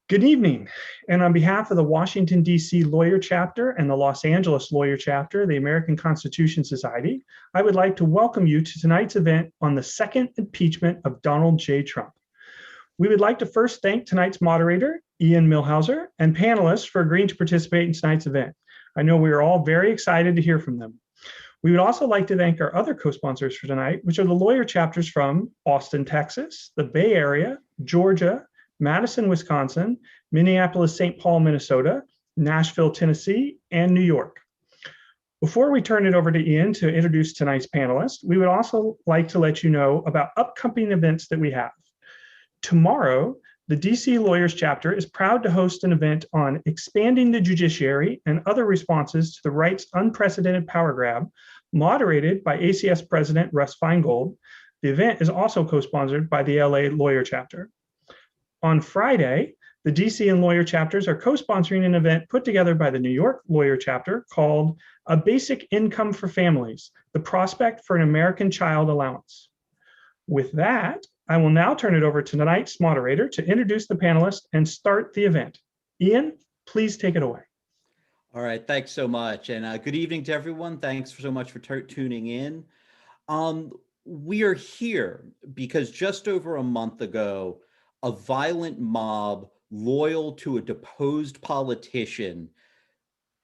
Good evening. And on behalf of the Washington, D.C. Lawyer Chapter and the Los Angeles Lawyer Chapter, the American Constitution Society, I would like to welcome you to tonight's event on the second impeachment of Donald J. Trump. We would like to first thank tonight's moderator, Ian Millhauser, and panelists for agreeing to participate in tonight's event. I know we are all very excited to hear from them. We would also like to thank our other co-sponsors for tonight, which are the lawyer chapters from Austin, Texas, the Bay Area, Georgia, Madison, Wisconsin, Minneapolis, St. Paul, Minnesota, Nashville, Tennessee, and New York. Before we turn it over to Ian to introduce tonight's panelists, we would also like to let you know about upcoming events that we have. Tomorrow, the DC Lawyers Chapter is proud to host an event on expanding the judiciary and other responses to the right's unprecedented power grab, moderated by ACS President Russ Feingold. The event is also co-sponsored by the LA Lawyer Chapter. On Friday, the DC and Lawyer Chapters are co-sponsoring an event put together by the New York Lawyer Chapter called A Basic Income for Families, the Prospect for an American Child Allowance. With that, I will now turn it over to tonight's moderator to introduce the panelists and start the event. Ian, please take it away. All right, thanks so much. And good evening to everyone. Thanks so much for tuning in. We are here because just over a month ago, a violent mob loyal to a deposed politician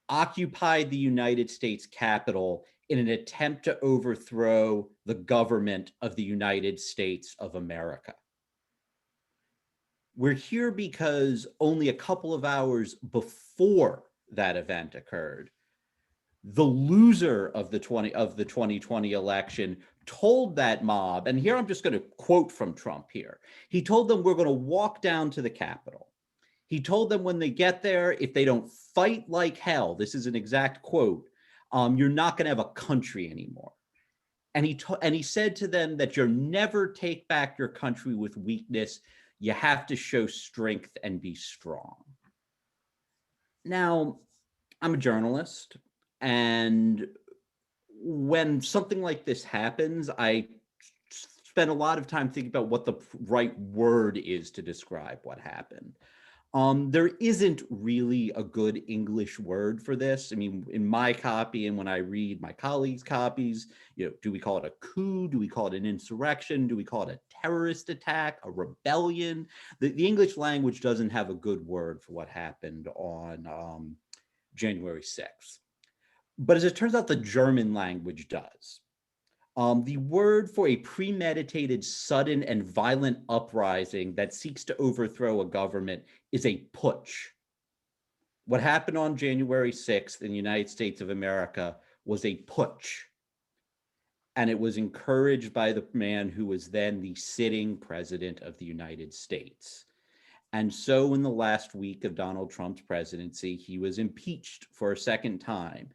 occupied the United States Capitol in an attempt to overthrow the government of the United States of America. We're here because only a couple of hours before that event occurred, the loser of the 2020 election told that mob, and here I'm just going to quote from Trump here. He told them, we're going to walk down to the Capitol. He told them when they get there, if they don't fight like hell, this is an exact quote, you're not going to have a country anymore. And he said to them that you'll never take back your country with weakness. You have to show strength and be strong. Now, I'm a journalist, and when something like this happens, I spend a lot of time thinking about what the right word is to describe what happened. There isn't really a good English word for this. I mean, in my copy and when I read my colleagues' copies, do we call it a coup? Do we call it an insurrection? Do we call it a terrorist attack, a rebellion? The English language doesn't have a good word for what happened on January 6th. But as it turns out, the German language does. The word for a premeditated, sudden, and violent uprising that seeks to overthrow a government is a putsch. What happened on January 6th in the United States of America was a putsch. And it was encouraged by the man who was then the sitting president of the United States. And so in the last week of Donald Trump's presidency, he was impeached for a second time.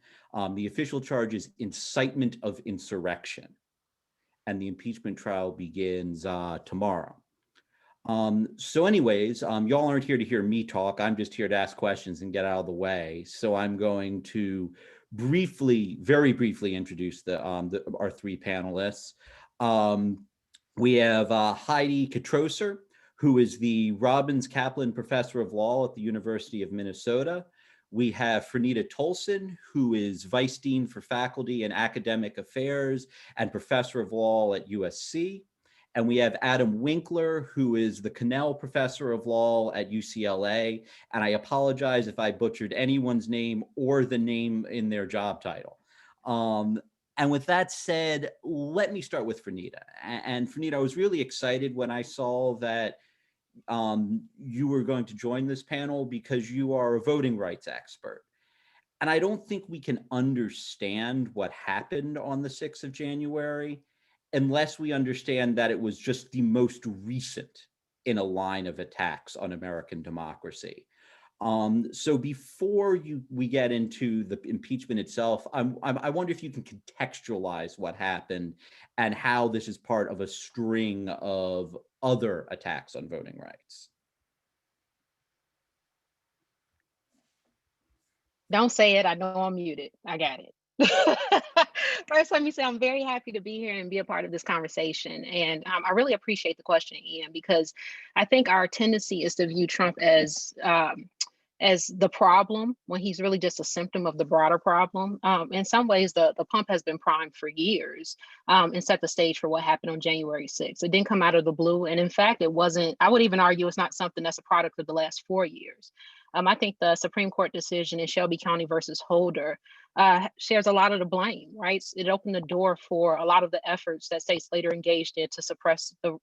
The official charge is incitement of insurrection. And the impeachment trial begins tomorrow. So anyways, y'all aren't here to hear me talk. I'm just here to ask questions and get out of the way. So I'm going to very briefly introduce our three panelists. We have Heidi Katroser, who is the Robbins Kaplan Professor of Law at the University of Minnesota. We have Fernita Tolson, who is Vice Dean for Faculty and Academic Affairs and Professor of Law at USC. And we have Adam Winkler, who is the Connell Professor of Law at UCLA. And I apologize if I butchered anyone's name or the name in their job title. And with that said, let me start with Fernita. And Fernita, I was really excited when I saw that you were going to join this panel because you are a voting rights expert. And I don't think we can understand what happened on the 6th of January unless we understand that it was just the most recent in a line of attacks on American democracy. So before we get into the impeachment itself, I wonder if you can contextualize what happened and how this is part of a string of other attacks on voting rights. Don't say it. I know I'm muted. I got it. First, let me say I'm very happy to be here and be a part of this conversation. And I really appreciate the question, Ian, because I think our tendency is to view Trump as the problem when he's really just a symptom of the broader problem. In some ways, the pump has been primed for years and set the stage for what happened on January 6th. It didn't come out of the blue. And in fact, it wasn't, I would even argue it's not something that's a product of the last 4 years. I think the Supreme Court decision in Shelby County versus Holder shares a lot of the blame, right? It opened the door for a lot of the efforts that states later engaged in to suppress the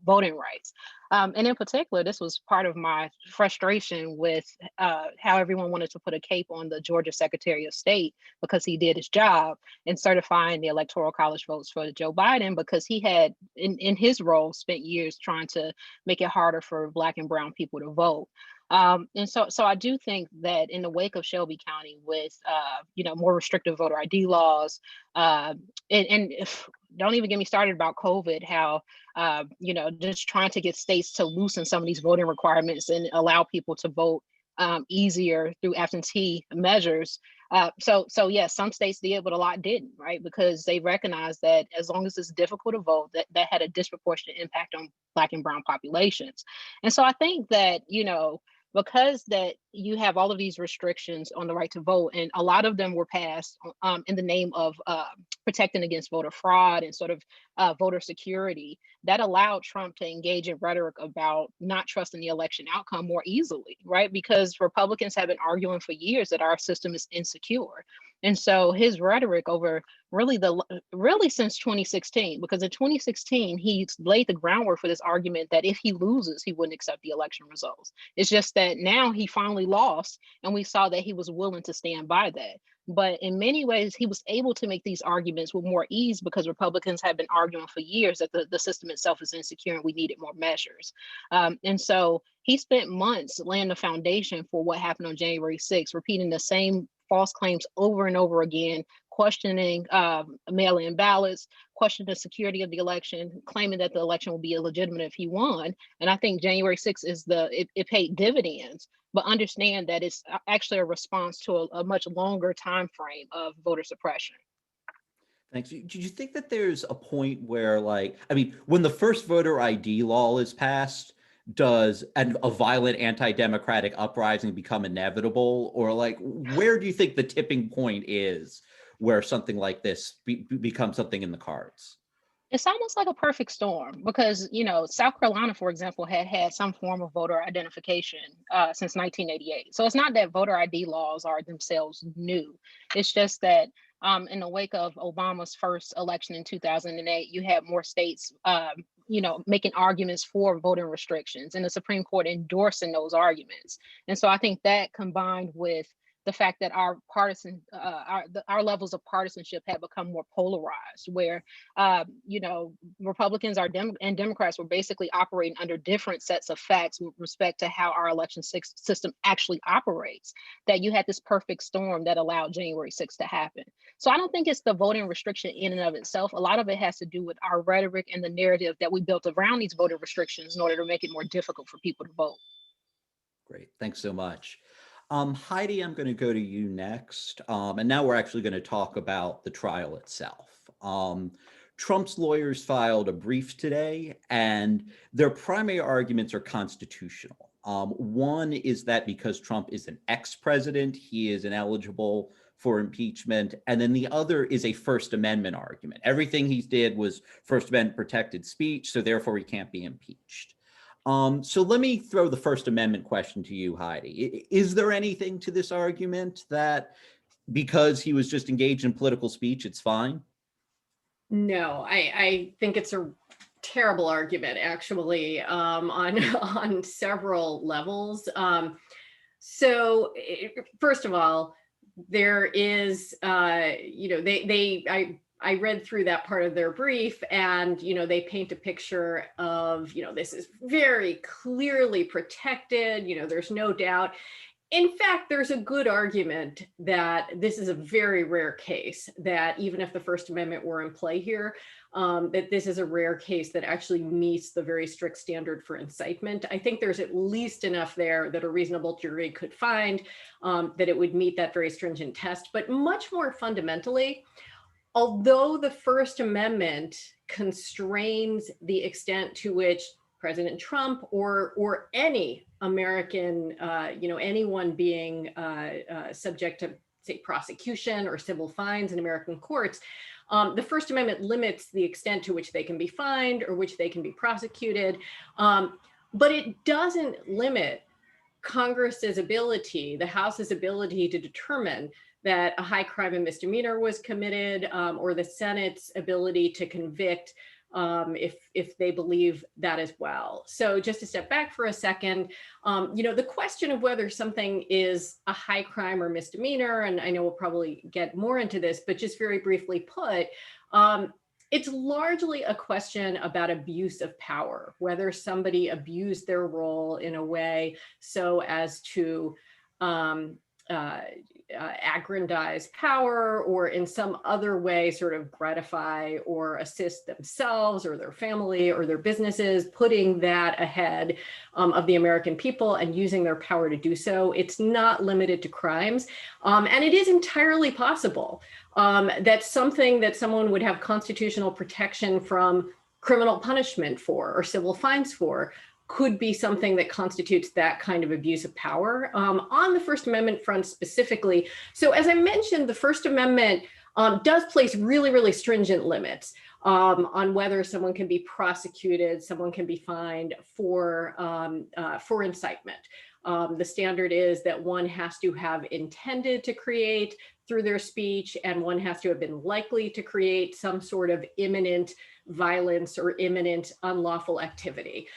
voting rights. And in particular, this was part of my frustration with how everyone wanted to put a cape on the Georgia Secretary of State because he did his job in certifying the Electoral College votes for Joe Biden, because he had, in his role, spent years trying to make it harder for Black and Brown people to vote. And so I do think that in the wake of Shelby County, with more restrictive voter ID laws, and if, don't even get me started about COVID, how just trying to get states to loosen some of these voting requirements and allow people to vote easier through absentee measures. So yes, some states did, but a lot didn't, right? Because they recognized that as long as it's difficult to vote, that had a disproportionate impact on Black and Brown populations. And so I think that, because that you have all of these restrictions on the right to vote, and a lot of them were passed in the name of protecting against voter fraud and sort of voter security, that allowed Trump to engage in rhetoric about not trusting the election outcome more easily, right? Because Republicans have been arguing for years that our system is insecure. And so his rhetoric over really since 2016, because in 2016, he laid the groundwork for this argument that if he loses, he wouldn't accept the election results. It's just that now he finally lost, and we saw that he was willing to stand by that. But in many ways, he was able to make these arguments with more ease because Republicans have been arguing for years that the system itself is insecure and we needed more measures. And so he spent months laying the foundation for what happened on January 6th, repeating the same false claims over and over again, questioning mail-in ballots, questioning the security of the election, claiming that the election will be illegitimate if he won. And I think January 6th it paid dividends, but understand that it's actually a response to a much longer time frame of voter suppression. Thanks. Do you think that there's a point where, when the first voter ID law is passed, does a violent anti-democratic uprising become inevitable? Or where do you think the tipping point is where something like this becomes something in the cards? It's almost like a perfect storm because, South Carolina, for example, had some form of voter identification since 1988. So it's not that voter ID laws are themselves new. It's just that in the wake of Obama's first election in 2008, you had more states, making arguments for voting restrictions and the Supreme Court endorsing those arguments. And so I think that, combined with the fact that our levels of partisanship have become more polarized, where Republicans and Democrats were basically operating under different sets of facts with respect to how our election system actually operates, that you had this perfect storm that allowed January 6th to happen. So I don't think it's the voting restriction in and of itself. A lot of it has to do with our rhetoric and the narrative that we built around these voter restrictions in order to make it more difficult for people to vote. Great, thanks so much. Heidi, I'm going to go to you next. And now we're actually going to talk about the trial itself. Trump's lawyers filed a brief today, and their primary arguments are constitutional. One is that because Trump is an ex-president, he is ineligible for impeachment. And then the other is a First Amendment argument. Everything he did was First Amendment protected speech, so therefore he can't be impeached. So let me throw the First Amendment question to you, Heidi. Is there anything to this argument that because he was just engaged in political speech, it's fine? No, I think it's a terrible argument, actually, on several levels. So first of all, there is, I read through that part of their brief, and they paint a picture of this is very clearly protected, there's no doubt. In fact, there's a good argument that this is a very rare case, that even if the First Amendment were in play here, that this is a rare case that actually meets the very strict standard for incitement. I think there's at least enough there that a reasonable jury could find that it would meet that very stringent test. But much more fundamentally, although the First Amendment constrains the extent to which President Trump or any American, anyone being subject to, say, prosecution or civil fines in American courts, the First Amendment limits the extent to which they can be fined or which they can be prosecuted, but it doesn't limit Congress's ability, the House's ability to determine that a high crime and misdemeanor was committed, or the Senate's ability to convict if they believe that as well. So just to step back for a second, the question of whether something is a high crime or misdemeanor, and I know we'll probably get more into this, but just very briefly put, it's largely a question about abuse of power, whether somebody abused their role in a way so as to aggrandize power, or in some other way sort of gratify or assist themselves or their family or their businesses, putting that ahead of the American people and using their power to do so. It's not limited to crimes. And it is entirely possible that something that someone would have constitutional protection from criminal punishment for or civil fines for could be something that constitutes that kind of abuse of power. On the First Amendment front specifically, so as I mentioned, the First Amendment does place really, really stringent limits on whether someone can be prosecuted, someone can be fined for incitement. The standard is that one has to have intended to create through their speech, and one has to have been likely to create some sort of imminent violence or imminent unlawful activity.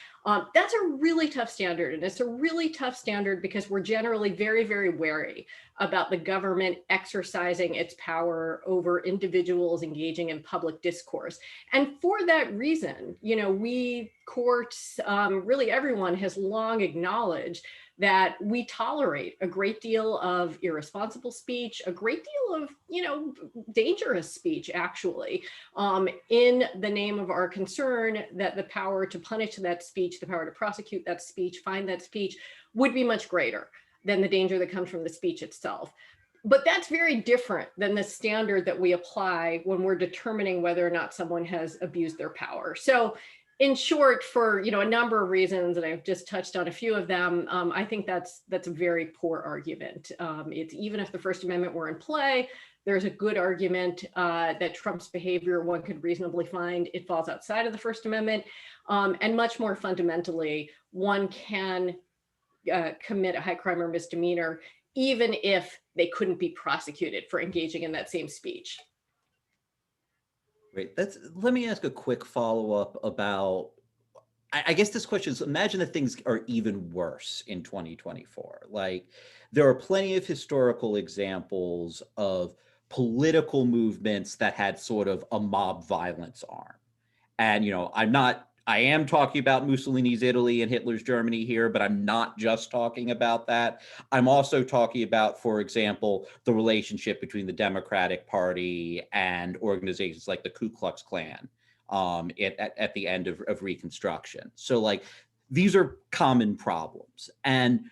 That's a really tough standard, and it's a really tough standard because we're generally very, very wary about the government exercising its power over individuals engaging in public discourse. And for that reason, we courts, really everyone has long acknowledged that we tolerate a great deal of irresponsible speech, a great deal of, dangerous speech, actually, in the name of our concern that the power to punish that speech, the power to prosecute that speech, find that speech, would be much greater than the danger that comes from the speech itself. But that's very different than the standard that we apply when we're determining whether or not someone has abused their power. So in short, for a number of reasons, and I've just touched on a few of them, I think that's a very poor argument. It's even if the First Amendment were in play, there's a good argument that Trump's behavior, one could reasonably find it falls outside of the First Amendment. And much more fundamentally, one can commit a high crime or misdemeanor, even if they couldn't be prosecuted for engaging in that same speech. Great. Let me ask a quick follow-up about, I guess this question is, imagine that things are even worse in 2024. Like, there are plenty of historical examples of political movements that had sort of a mob violence arm. And, I am talking about Mussolini's Italy and Hitler's Germany here, but I'm not just talking about that. I'm also talking about, for example, the relationship between the Democratic Party and organizations like the Ku Klux Klan at the end of Reconstruction. So these are common problems. And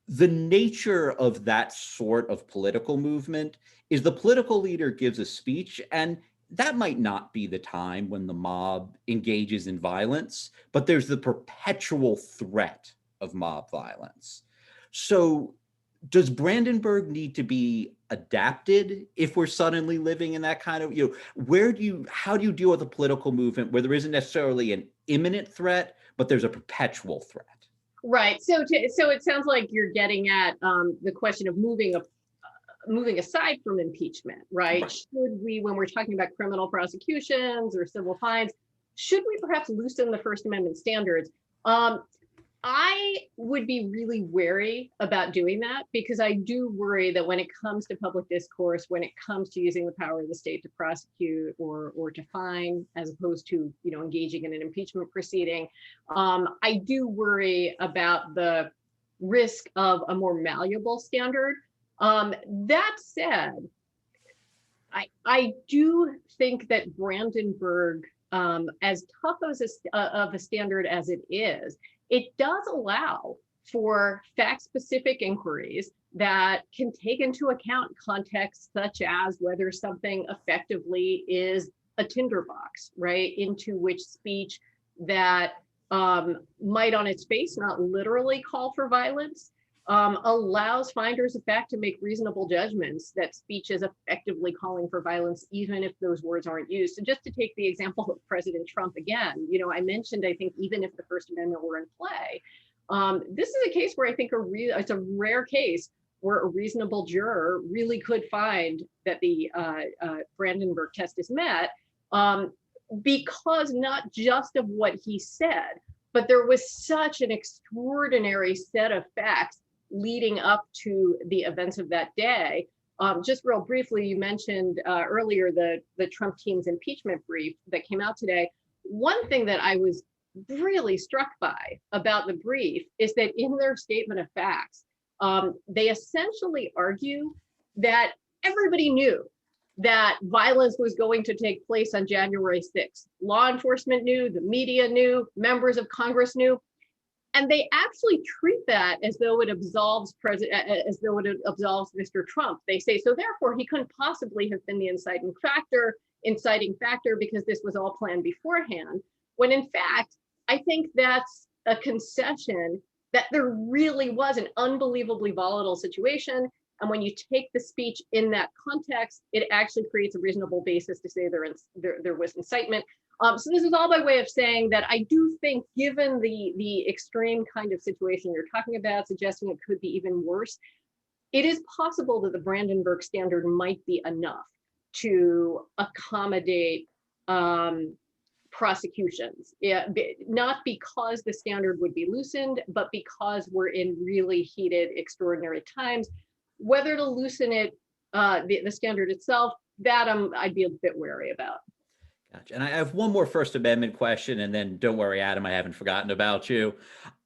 the nature of that sort of political movement is the political leader gives a speech, and that might not be the time when the mob engages in violence, but there's the perpetual threat of mob violence. So does Brandenburg need to be adapted if we're suddenly living in that kind of, how do you deal with a political movement where there isn't necessarily an imminent threat, but there's a perpetual threat? Right. So it sounds like you're getting at the question of moving aside from impeachment, right? Should we, when we're talking about criminal prosecutions or civil fines, should we perhaps loosen the First Amendment standards? I would be really wary about doing that, because I do worry that when it comes to public discourse, when it comes to using the power of the state to prosecute or to fine, as opposed to engaging in an impeachment proceeding, I do worry about the risk of a more malleable standard. That said, I do think that Brandenburg, as tough as of a standard as it is, it does allow for fact-specific inquiries that can take into account contexts such as whether something effectively is a tinderbox, right, into which speech that might on its face not literally call for violence, allows finders of fact to make reasonable judgments that speech is effectively calling for violence, even if those words aren't used. So just to take the example of President Trump again, I mentioned, I think even if the First Amendment were in play, this is a case where I think it's a rare case where a reasonable juror really could find that the Brandenburg test is met, because not just of what he said, but there was such an extraordinary set of facts leading up to the events of that day. Just real briefly, you mentioned earlier the Trump team's impeachment brief that came out today. One thing that I was really struck by about the brief is that in their statement of facts, they essentially argue that everybody knew that violence was going to take place on January 6th. Law enforcement knew, the media knew, members of Congress knew, and they actually treat that as though it absolves Mr. Trump. They say, so therefore he couldn't possibly have been the inciting factor because this was all planned beforehand. When in fact, I think that's a concession that there really was an unbelievably volatile situation. And when you take the speech in that context, it actually creates a reasonable basis to say there was incitement. So this is all by way of saying that I do think, given the extreme kind of situation you're talking about, suggesting it could be even worse, it is possible that the Brandenburg standard might be enough to accommodate prosecutions. Yeah, not because the standard would be loosened, but because we're in really heated, extraordinary times. Whether to loosen it, the standard itself, that I'd be a bit wary about. Gotcha. And I have one more First Amendment question, and then don't worry, Adam, I haven't forgotten about you.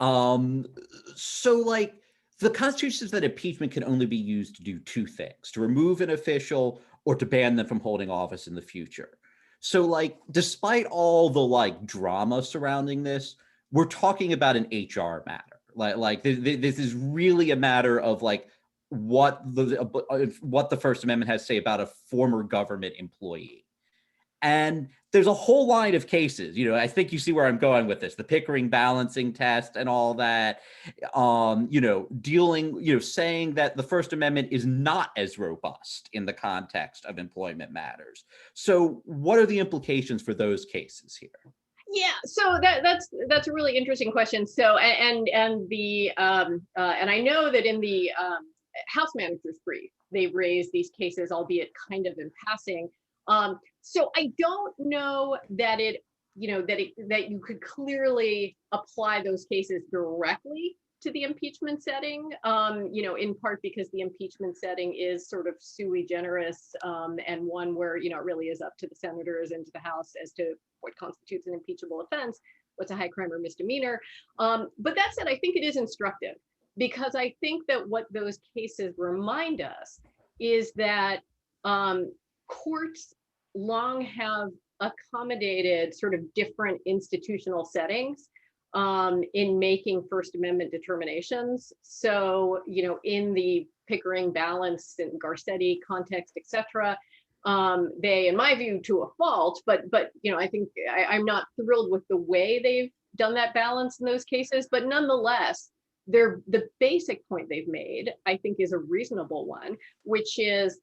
So like the Constitution says that impeachment can only be used to do two things: to remove an official or to ban them from holding office in the future. So like, despite all the like drama surrounding this, we're talking about an HR matter. Like this is really a matter of like what the First Amendment has to say about a former government employee. And there's a whole line of cases, I think you see where I'm going with this, the Pickering balancing test and all that, dealing, saying that the First Amendment is not as robust in the context of employment matters. So what are the implications for those cases here? Yeah, so that's a really interesting question. So and I know that in the House manager's brief, they raised these cases, albeit kind of in passing. So I don't know that that you could clearly apply those cases directly to the impeachment setting, in part because the impeachment setting is sort of sui generis, and one where, it really is up to the senators and to the House as to what constitutes an impeachable offense, what's a high crime or misdemeanor. But that said, I think it is instructive, because I think that what those cases remind us is that courts long have accommodated sort of different institutional settings in making First Amendment determinations. So, in the Pickering balance and Garcetti context, et cetera, they, in my view, to a fault, but I think I'm not thrilled with the way they've done that balance in those cases, but nonetheless, the basic point they've made, I think, is a reasonable one, which is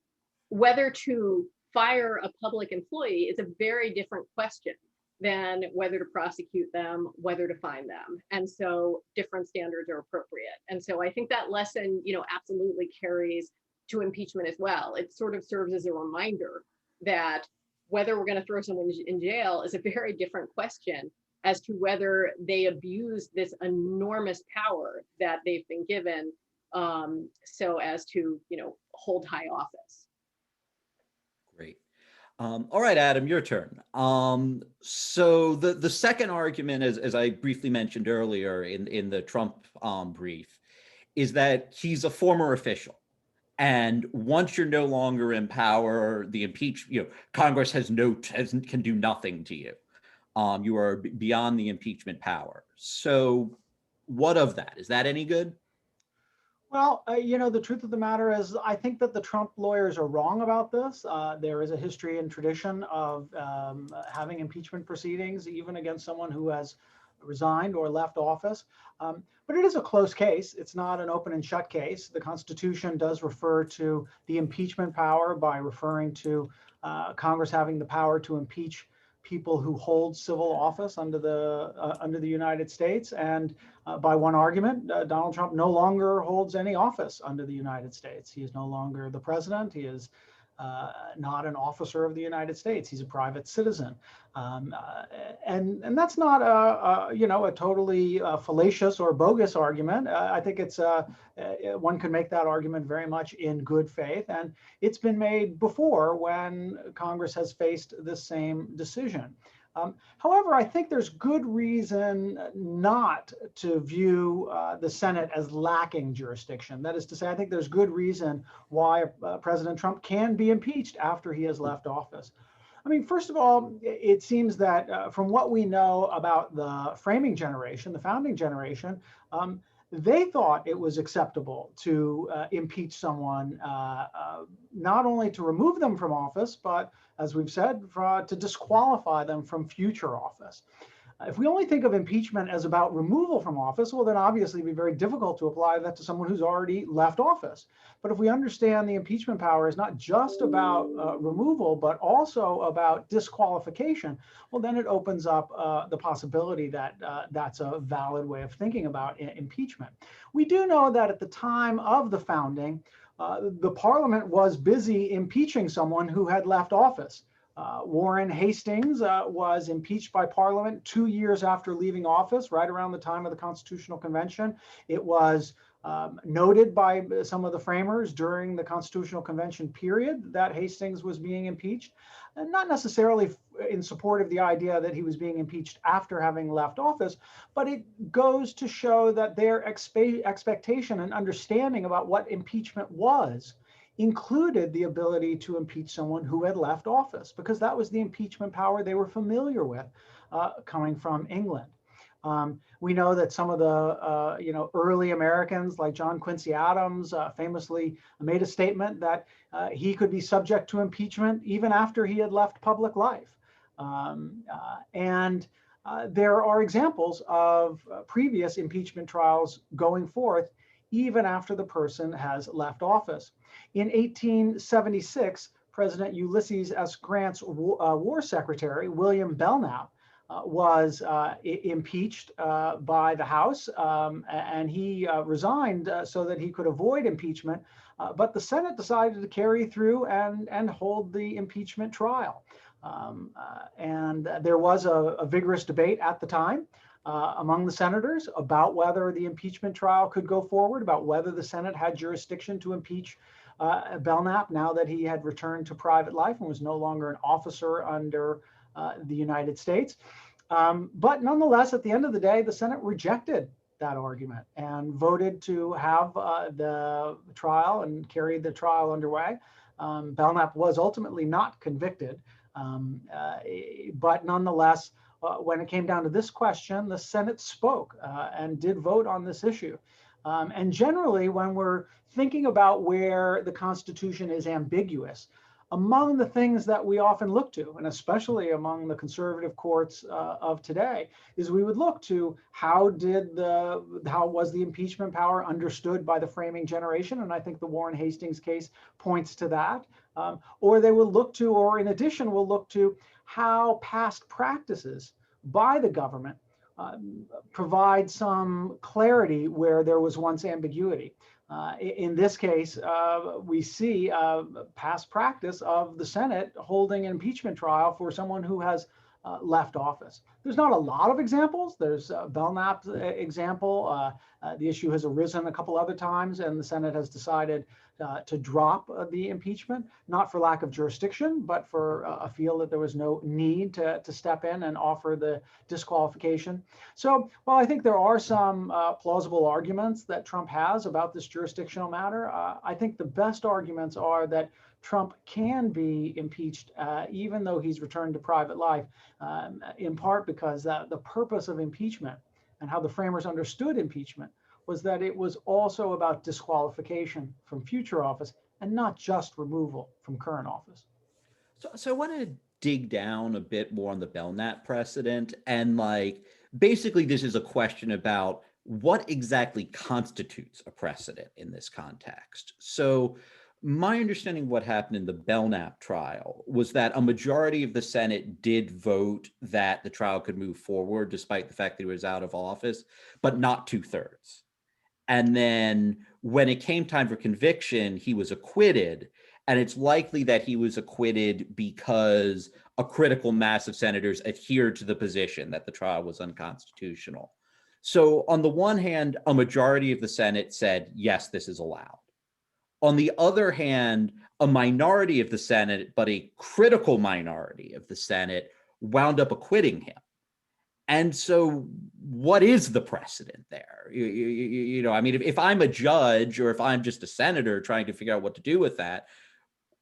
whether to fire a public employee is a very different question than whether to prosecute them, whether to fine them. And so different standards are appropriate. And so I think that lesson, absolutely carries to impeachment as well. It sort of serves as a reminder that whether we're going to throw someone in jail is a very different question as to whether they abuse this enormous power that they've been given, so as to, hold high office. Great. All right, Adam, your turn. So the second argument, as I briefly mentioned earlier in the Trump brief, is that he's a former official. And once you're no longer in power, Congress can do nothing to you. You are beyond the impeachment power. So what of that? Is that any good? Well, the truth of the matter is, I think that the Trump lawyers are wrong about this. There is a history and tradition of having impeachment proceedings, even against someone who has resigned or left office. But it is a close case. It's not an open and shut case. The Constitution does refer to the impeachment power by referring to Congress having the power to impeach people who hold civil office under the United States. And by one argument, Donald Trump no longer holds any office under the United States. He is no longer the president. He is not an officer of the United States. He's a private citizen. And that's not a totally fallacious or bogus argument. I think it's one can make that argument very much in good faith. And it's been made before when Congress has faced the same decision. However, I think there's good reason not to view the Senate as lacking jurisdiction. That is to say, I think there's good reason why President Trump can be impeached after he has left office. I mean, first of all, it seems that from what we know about the framing generation, the founding generation, they thought it was acceptable to impeach someone, not only to remove them from office, but as we've said, to disqualify them from future office. If we only think of impeachment as about removal from office, well, then obviously it'd be very difficult to apply that to someone who's already left office. But if we understand the impeachment power is not just about removal, but also about disqualification, well, then it opens up the possibility that that's a valid way of thinking about impeachment. We do know that at the time of the founding, the Parliament was busy impeaching someone who had left office. Warren Hastings was impeached by Parliament 2 years after leaving office, right around the time of the Constitutional Convention. It was noted by some of the framers during the Constitutional Convention period that Hastings was being impeached, and not necessarily in support of the idea that he was being impeached after having left office, but it goes to show that their expectation and understanding about what impeachment was included the ability to impeach someone who had left office, because that was the impeachment power they were familiar with coming from England. We know that some of the early Americans, like John Quincy Adams, famously made a statement that he could be subject to impeachment even after he had left public life. There are examples of previous impeachment trials going forth even after the person has left office. In 1876, President Ulysses S. Grant's war secretary, William Belknap, was impeached by the House, and he resigned so that he could avoid impeachment. But the Senate decided to carry through and hold the impeachment trial. And there was a vigorous debate at the time among the senators about whether the impeachment trial could go forward, about whether the Senate had jurisdiction to impeach Belknap now that he had returned to private life and was no longer an officer under the United States. But nonetheless, at the end of the day, the Senate rejected that argument and voted to have the trial and carried the trial underway. Belknap was ultimately not convicted, but nonetheless, when it came down to this question, the Senate spoke and did vote on this issue. And generally, when we're thinking about where the Constitution is ambiguous, among the things that we often look to, and especially among the conservative courts of today, is we would look to how was the impeachment power understood by the framing generation? And I think the Warren Hastings case points to that. Or they will look to, or in addition, will look to how past practices by the government provide some clarity where there was once ambiguity. In this case, we see past practice of the Senate holding an impeachment trial for someone who has left office. There's not a lot of examples. There's Belknap's example. The issue has arisen a couple other times, and the Senate has decided to drop the impeachment, not for lack of jurisdiction, but for a feel that there was no need to step in and offer the disqualification. So while I think there are some plausible arguments that Trump has about this jurisdictional matter, I think the best arguments are that Trump can be impeached even though he's returned to private life, in part because the purpose of impeachment and how the framers understood impeachment was that it was also about disqualification from future office and not just removal from current office. So I want to dig down a bit more on the Belknap precedent, and like basically this is a question about what exactly constitutes a precedent in this context. So my understanding of what happened in the Belknap trial was that a majority of the Senate did vote that the trial could move forward despite the fact that he was out of office, but not 2/3. And then when it came time for conviction, he was acquitted. And it's likely that he was acquitted because a critical mass of senators adhered to the position that the trial was unconstitutional. So on the one hand, a majority of the Senate said, yes, this is allowed. On the other hand, a minority of the Senate, but a critical minority of the Senate, wound up acquitting him. And so what is the precedent there? You know, I mean, if I'm a judge or if I'm just a senator trying to figure out what to do with that,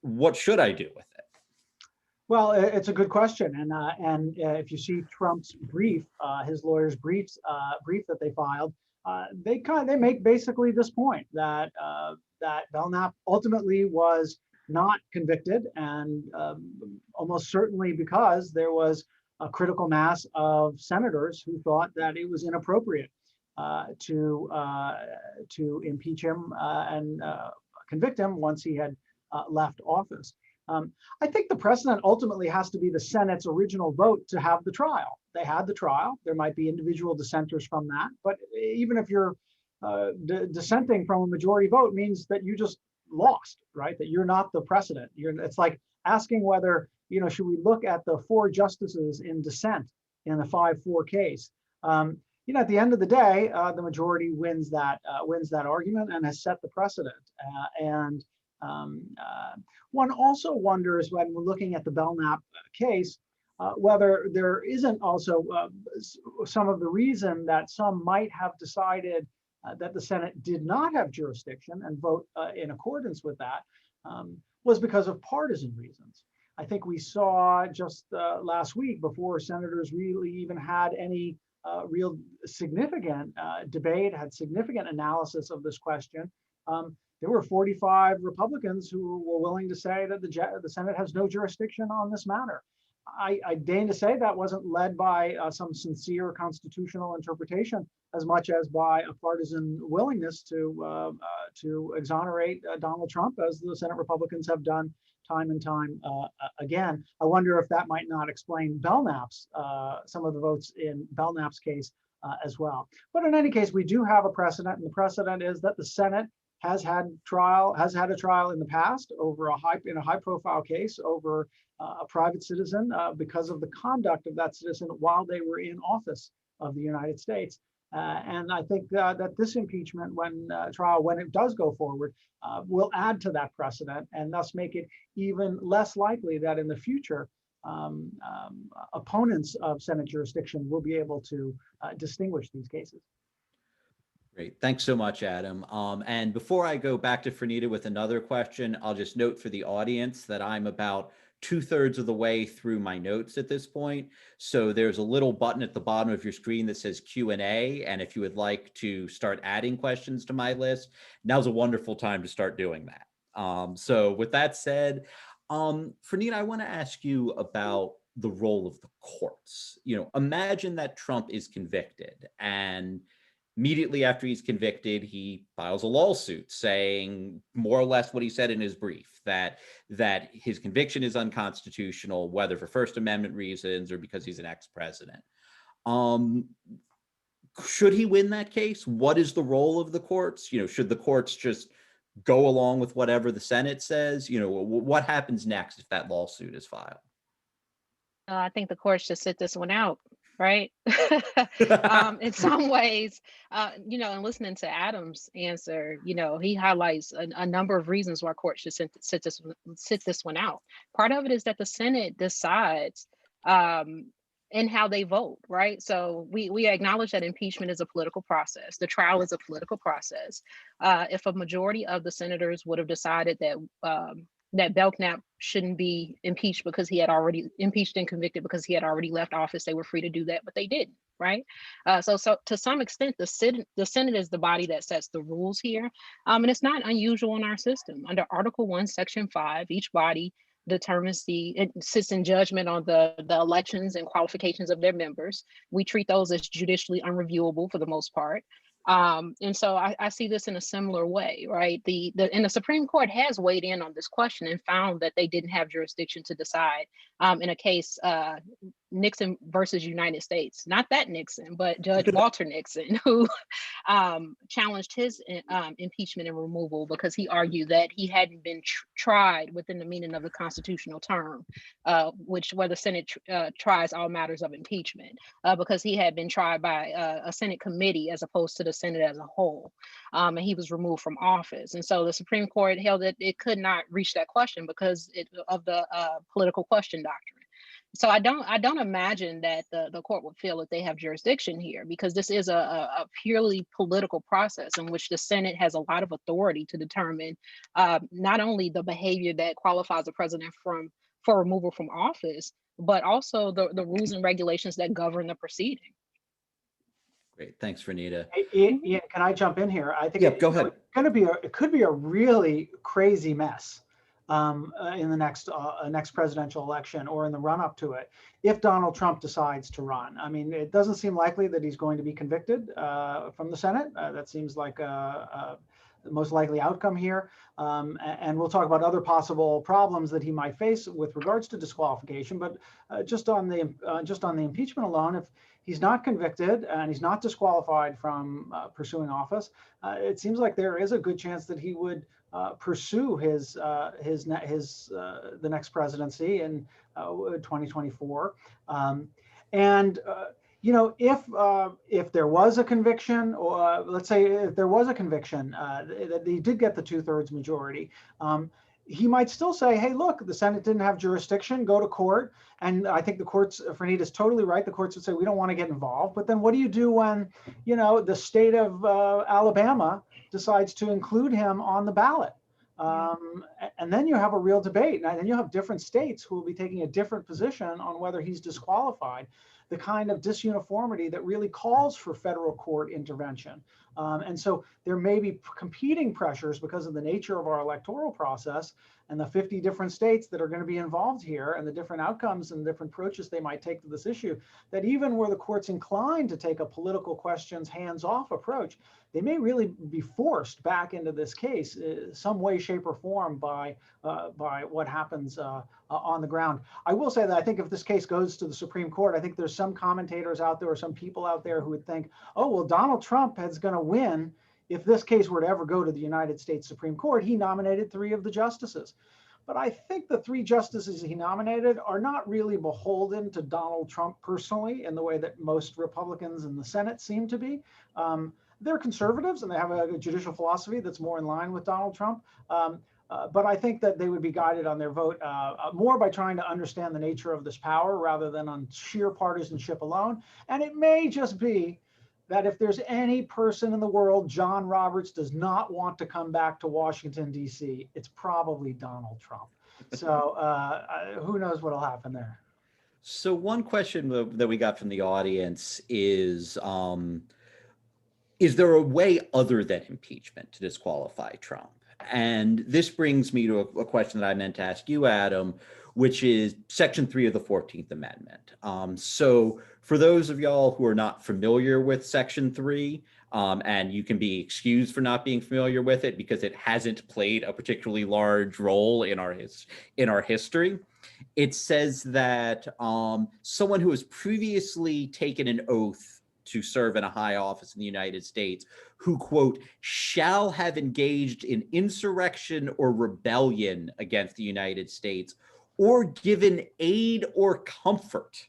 what should I do with it? Well, it's a good question, and if you see Trump's brief, his lawyers' brief that they filed, they make basically this point that that Belknap ultimately was not convicted, and almost certainly because there was a critical mass of senators who thought that it was inappropriate to impeach him and convict him once he had left office. I think the precedent ultimately has to be the Senate's original vote to have the trial. They had the trial. There might be individual dissenters from that, but even if you're dissenting from a majority vote means that you just lost, right? That you're not the precedent. It's like asking whether, should we look at the 4 justices in dissent in the 5-4 case? At the end of the day, the majority wins that argument and has set the precedent. One also wonders when we're looking at the Belknap case, whether there isn't also some of the reason that some might have decided that the Senate did not have jurisdiction and vote in accordance with that was because of partisan reasons. I think we saw just last week, before senators really even had any real significant debate, had significant analysis of this question, there were 45 Republicans who were willing to say that the Senate has no jurisdiction on this matter. I deign to say that wasn't led by some sincere constitutional interpretation as much as by a partisan willingness to exonerate Donald Trump, as the Senate Republicans have done time and time again. I wonder if that might not explain Belknap's some of the votes in Belknap's case as well. But in any case, we do have a precedent, and the precedent is that the Senate has had a trial in the past over a high-profile case over a private citizen because of the conduct of that citizen while they were in office of the United States. And I think that this impeachment trial, when it does go forward, will add to that precedent and thus make it even less likely that in the future opponents of Senate jurisdiction will be able to distinguish these cases. Great. Thanks so much, Adam. And before I go back to Fernita with another question, I'll just note for the audience that I'm about 2/3 of the way through my notes at this point. So there's a little button at the bottom of your screen that says Q&A. And if you would like to start adding questions to my list, now's a wonderful time to start doing that. So with that said, Fernita, I want to ask you about the role of the courts. Imagine that Trump is convicted, and immediately after he's convicted, he files a lawsuit saying more or less what he said in his brief, that his conviction is unconstitutional, whether for First Amendment reasons or because he's an ex-president. Should he win that case? What is the role of the courts? Should the courts just go along with whatever the Senate says? What happens next if that lawsuit is filed? I think the court should sit this one out, right? In some ways, and listening to Adam's answer, he highlights a number of reasons why court should sit this one out. Part of it is that the Senate decides in how they vote, right? So we acknowledge that impeachment is a political process. The trial is a political process. If a majority of the senators would have decided that Belknap shouldn't be impeached because he had already impeached and convicted because he had already left office, they were free to do that, but they didn't, right? So to some extent, the Senate is the body that sets the rules here. And it's not unusual in our system. Under Article 1, Section 5, each body determines it sits in judgment on the elections and qualifications of their members. We treat those as judicially unreviewable for the most part. And so I see this in a similar way, right? And the Supreme Court has weighed in on this question and found that they didn't have jurisdiction to decide in a case, Nixon versus United States, not that Nixon, but Judge Walter Nixon, who challenged his impeachment and removal because he argued that he hadn't been tried within the meaning of the constitutional term, where the Senate tries all matters of impeachment, because he had been tried by a Senate committee as opposed to the Senate as a whole, and he was removed from office. And so the Supreme Court held that it could not reach that question because of the political question doctrine. So I don't imagine that the court would feel that they have jurisdiction here, because this is a purely political process in which the Senate has a lot of authority to determine not only the behavior that qualifies a president for removal from office, but also the rules and regulations that govern the proceeding. Great, thanks, Renita. Ian, can I jump in here? I think go ahead. It could be a really crazy mess in the next presidential election or in the run-up to it, if Donald Trump decides to run. I mean, it doesn't seem likely that he's going to be convicted from the Senate. That seems like the most likely outcome here. And we'll talk about other possible problems that he might face with regards to disqualification. But just on the impeachment alone, if he's not convicted and he's not disqualified from pursuing office, it seems like there is a good chance that he would pursue the next presidency in 2024. If there was a conviction, or let's say if there was a conviction that he did get the 2/3 majority, he might still say, hey, look, the Senate didn't have jurisdiction, go to court. And I think the courts, Fernita's totally right. The courts would say, we don't want to get involved. But then what do you do when, the state of Alabama decides to include him on the ballot? And then you have a real debate. And then you have different states who will be taking a different position on whether he's disqualified. The kind of disuniformity that really calls for federal court intervention. And so there may be competing pressures because of the nature of our electoral process and the 50 different states that are going to be involved here and the different outcomes and different approaches they might take to this issue, that even where the court's inclined to take a political questions hands-off approach, they may really be forced back into this case some way, shape, or form by what happens on the ground. I will say that I think if this case goes to the Supreme Court, I think there's some commentators out there or some people out there who would think, oh, well, Donald Trump is going to win if this case were to ever go to the United States Supreme Court. He nominated 3 of the justices. But I think the 3 justices he nominated are not really beholden to Donald Trump personally in the way that most Republicans in the Senate seem to be. They're conservatives and they have a judicial philosophy that's more in line with Donald Trump. But I think that they would be guided on their vote more by trying to understand the nature of this power rather than on sheer partisanship alone. And it may just be that if there's any person in the world John Roberts does not want to come back to Washington, D.C., it's probably Donald Trump. So who knows what'll happen there. So one question that we got from the audience is there a way other than impeachment to disqualify Trump? And this brings me to a question that I meant to ask you, Adam, which is Section 3 of the 14th Amendment. So for those of y'all who are not familiar with Section 3, and you can be excused for not being familiar with it because it hasn't played a particularly large role in our history, it says that someone who has previously taken an oath to serve in a high office in the United States, who, quote, shall have engaged in insurrection or rebellion against the United States, or given aid or comfort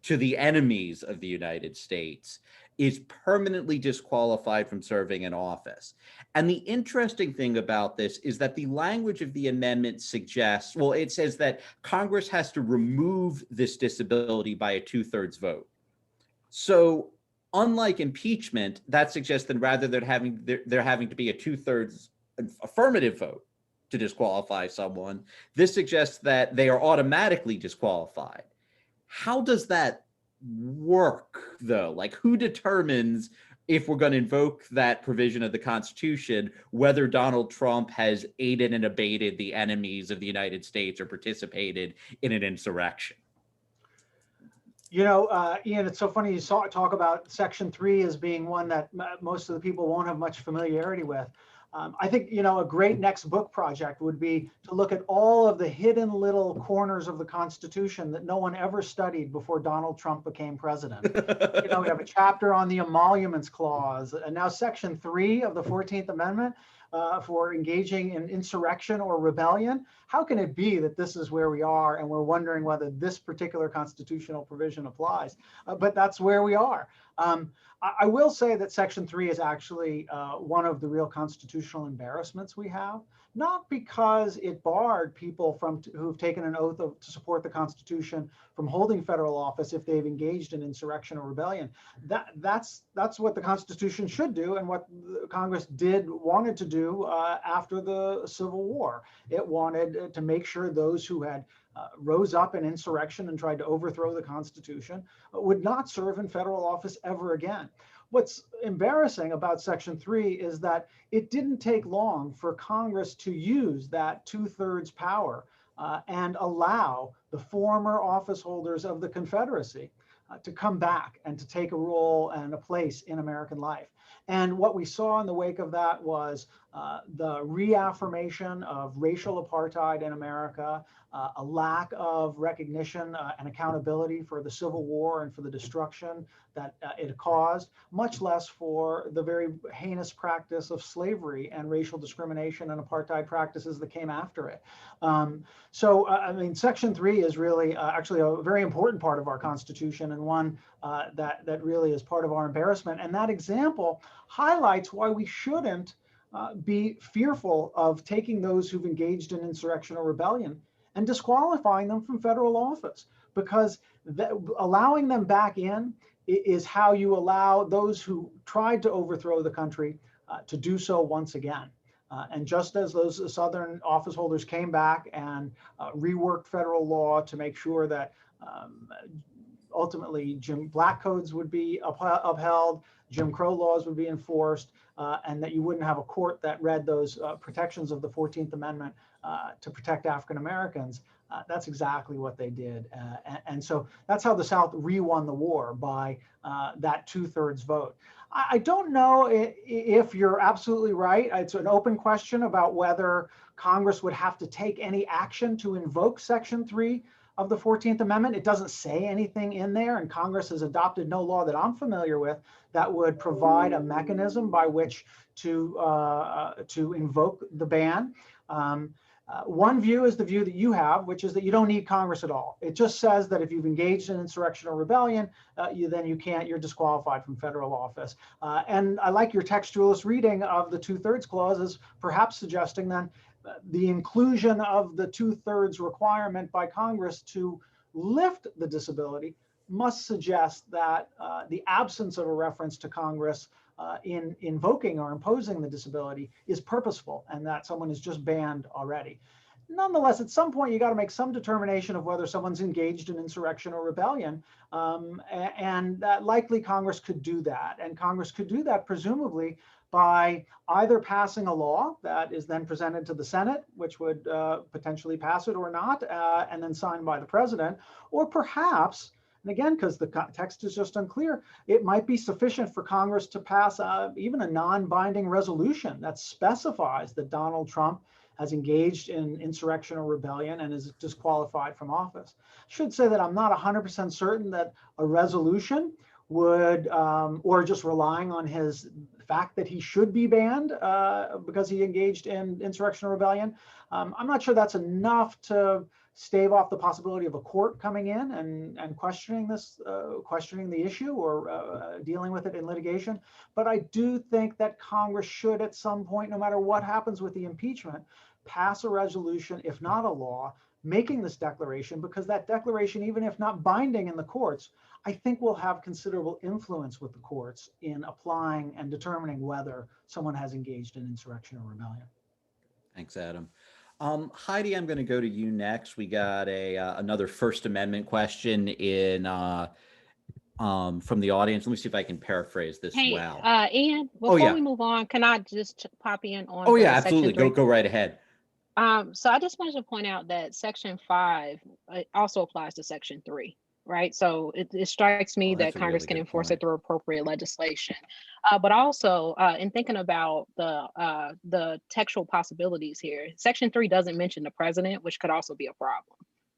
to the enemies of the United States is permanently disqualified from serving in office. And the interesting thing about this is that the language of the amendment suggests, well, it says that Congress has to remove this disability by a 2/3 vote. So unlike impeachment, that suggests that rather than there having to be a 2/3 affirmative vote to disqualify someone, this suggests that they are automatically disqualified. How does that work, though? Like, who determines, if we're going to invoke that provision of the Constitution, whether Donald Trump has aided and abated the enemies of the United States or participated in an insurrection? You know, Ian, it's so funny you talk about Section 3 as being one that most of the people won't have much familiarity with. I think, you know, a great next book project would be to look at all of the hidden little corners of the Constitution that no one ever studied before Donald Trump became president. You know, we have a chapter on the Emoluments Clause, and now Section 3 of the 14th Amendment for engaging in insurrection or rebellion. How can it be that this is where we are and we're wondering whether this particular constitutional provision applies? But that's where we are. I will say that Section 3 is actually one of the real constitutional embarrassments we have, not because it barred people who've taken an oath to support the Constitution from holding federal office if they've engaged in insurrection or rebellion. That's what the Constitution should do, and what Congress wanted to do after the Civil War. It wanted to make sure those who had rose up in insurrection and tried to overthrow the Constitution would not serve in federal office ever again. What's embarrassing about Section 3 is that it didn't take long for Congress to use that 2/3 power and allow the former office holders of the Confederacy to come back and to take a role and a place in American life. And what we saw in the wake of that was the reaffirmation of racial apartheid in America, a lack of recognition and accountability for the Civil War and for the destruction that it caused, much less for the very heinous practice of slavery and racial discrimination and apartheid practices that came after it. So, I mean, Section 3 is really actually a very important part of our Constitution, and one that really is part of our embarrassment. And that example highlights why we shouldn't be fearful of taking those who've engaged in insurrection or rebellion and disqualifying them from federal office, because allowing them back in is how you allow those who tried to overthrow the country to do so once again. And just as those Southern office holders came back and reworked federal law to make sure that ultimately black codes would be upheld, Jim Crow laws would be enforced, and that you wouldn't have a court that read those protections of the 14th Amendment to protect African Americans. That's exactly what they did. And so that's how the South re-won the war, by that 2/3 vote. I don't know if you're absolutely right. It's an open question about whether Congress would have to take any action to invoke Section 3 of the 14th Amendment. It doesn't say anything in there, and Congress has adopted no law that I'm familiar with that would provide a mechanism by which to invoke the ban. One view is the view that you have, which is that you don't need Congress at all. It just says that if you've engaged in insurrection or rebellion, you're disqualified from federal office. And I like your textualist reading of the 2/3 clause as perhaps suggesting then the inclusion of the 2/3 requirement by Congress to lift the disability must suggest that the absence of a reference to Congress in invoking or imposing the disability is purposeful, and that someone is just banned already. Nonetheless, at some point, you got to make some determination of whether someone's engaged in insurrection or rebellion, and that likely Congress could do that. And Congress could do that presumably by either passing a law that is then presented to the Senate, which would potentially pass it or not, and then signed by the president, or perhaps, and again, because the text is just unclear, it might be sufficient for Congress to pass even a non-binding resolution that specifies that Donald Trump has engaged in insurrection or rebellion and is disqualified from office. I should say that I'm not 100% certain that a resolution would, or just relying on his fact that he should be banned because he engaged in insurrection or rebellion, I'm not sure that's enough to stave off the possibility of a court coming in and questioning the issue or dealing with it in litigation. But I do think that Congress should, at some point, no matter what happens with the impeachment, pass a resolution, if not a law, making this declaration, because that declaration, even if not binding in the courts, I think will have considerable influence with the courts in applying and determining whether someone has engaged in insurrection or rebellion. Thanks, Adam. Heidi, I'm going to go to you next. We got another First Amendment question from the audience. Let me see if I can paraphrase this Hey, well. Ian, before yeah. we move on, can I just pop in on Oh yeah, Section absolutely. 3? Go right ahead. So I just wanted to point out that Section 5 also applies to Section 3, right? So it strikes me that That's a Congress really can good enforce point. it through appropriate legislation. But also, in thinking about the textual possibilities here, Section 3 doesn't mention the president, which could also be a problem,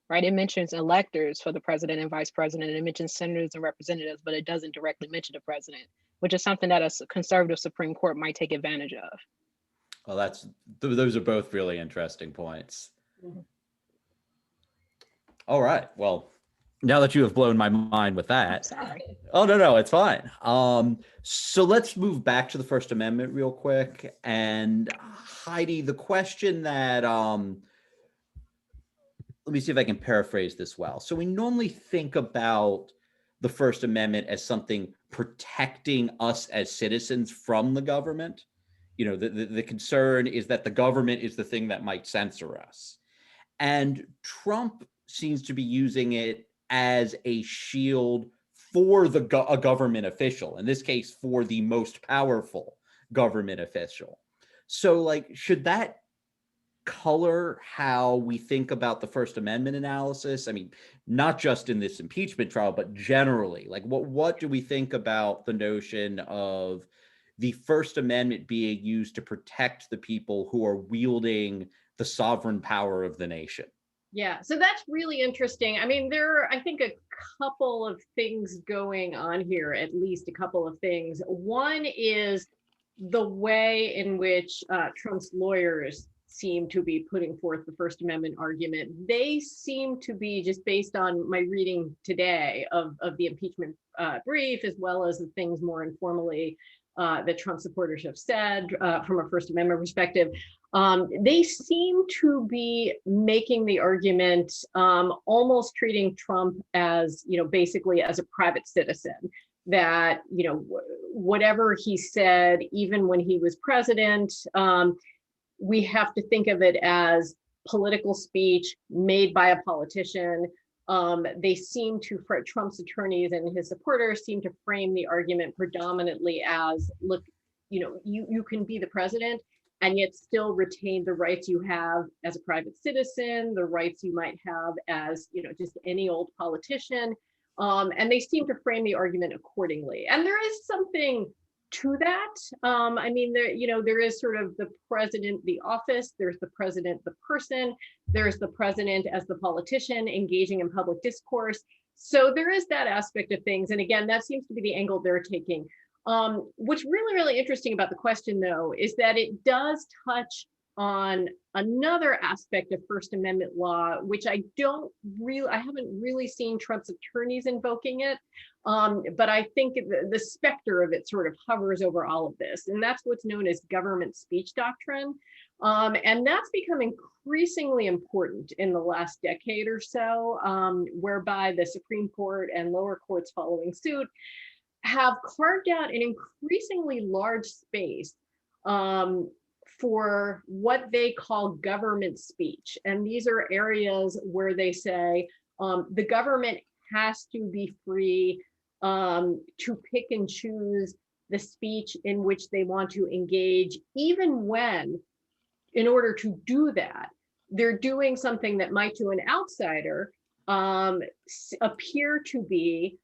right? It mentions electors for the president and vice president. It mentions senators and representatives, but it doesn't directly mention the president, which is something that a conservative Supreme Court might take advantage of. Well, those are both really interesting points. Mhm. All right. Well, now that you have blown my mind with I'm that. sorry. Oh, no, it's fine. So let's move back to the First Amendment real quick. And Heidi, the question that, let me see if I can paraphrase this well. So we normally think about the First Amendment as something protecting us as citizens from the government. You know, the concern is that the government is the thing that might censor us. And Trump seems to be using it as a shield for a government official, in this case, for the most powerful government official. So, like, should that color how we think about the First Amendment analysis? I mean, not just in this impeachment trial, but generally, like, what do we think about the notion of the First Amendment being used to protect the people who are wielding the sovereign power of the nation? Yeah, so that's really interesting. I mean, there are, I think, a couple of things going on here, at least a couple of things. One is the way in which Trump's lawyers seem to be putting forth the First Amendment argument. They seem to be, just based on my reading today of the impeachment brief, as well as the things more informally that Trump supporters have said from a First Amendment perspective, they seem to be making the argument, almost treating Trump as, basically as a private citizen, that, whatever he said, even when he was president, we have to think of it as political speech made by a politician. They seem to, for Trump's attorneys and his supporters, seem to frame the argument predominantly as, look, you can be the president and yet still retain the rights you have as a private citizen, the rights you might have as, just any old politician. And they seem to frame the argument accordingly. And there is something to that. I mean, there is sort of the president, the office, there's the president, the person, there's the president as the politician engaging in public discourse. So there is that aspect of things. And again, that seems to be the angle they're taking. What's really, really interesting about the question, though, is that it does touch on another aspect of First Amendment law, which I haven't really seen Trump's attorneys invoking it. But I think the specter of it sort of hovers over all of this. And that's what's known as government speech doctrine. And that's become increasingly important in the last decade or so, whereby the Supreme Court and lower courts following suit have carved out an increasingly large space for what they call government speech. And these are areas where they say the government has to be free to pick and choose the speech in which they want to engage, even when, in order to do that, they're doing something that might, to an outsider, appear to be